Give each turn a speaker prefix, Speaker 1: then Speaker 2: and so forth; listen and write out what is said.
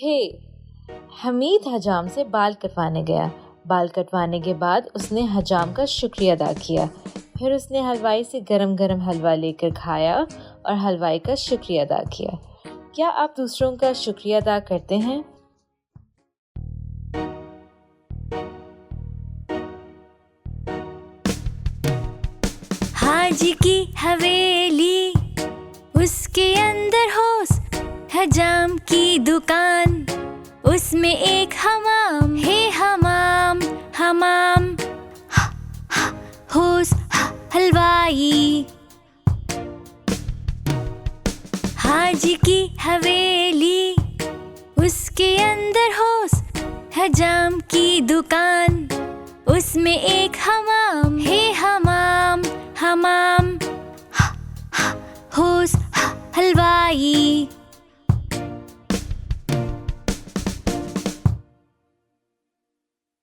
Speaker 1: हे, हमीद हजाम से बाल कटवाने गया। बाल कटवाने के बाद उसने हजाम का शुक्रिया अदा किया। फिर उसने हलवाई से गरम गरम हलवा लेकर खाया और हलवाई का शुक्रिया अदा किया। क्या आप दूसरों का शुक्रिया अदा करते हैं?
Speaker 2: हाजी की हवेली, उसके अंदर होस हजाम की दुकान, उसमें एक हमाम है हमाम हमाम, होस हलवाई। हाजी की हवेली, उसके अंदर होस हजाम की दुकान, उसमें एक हमाम है हमाम हमाम, होस हलवाई।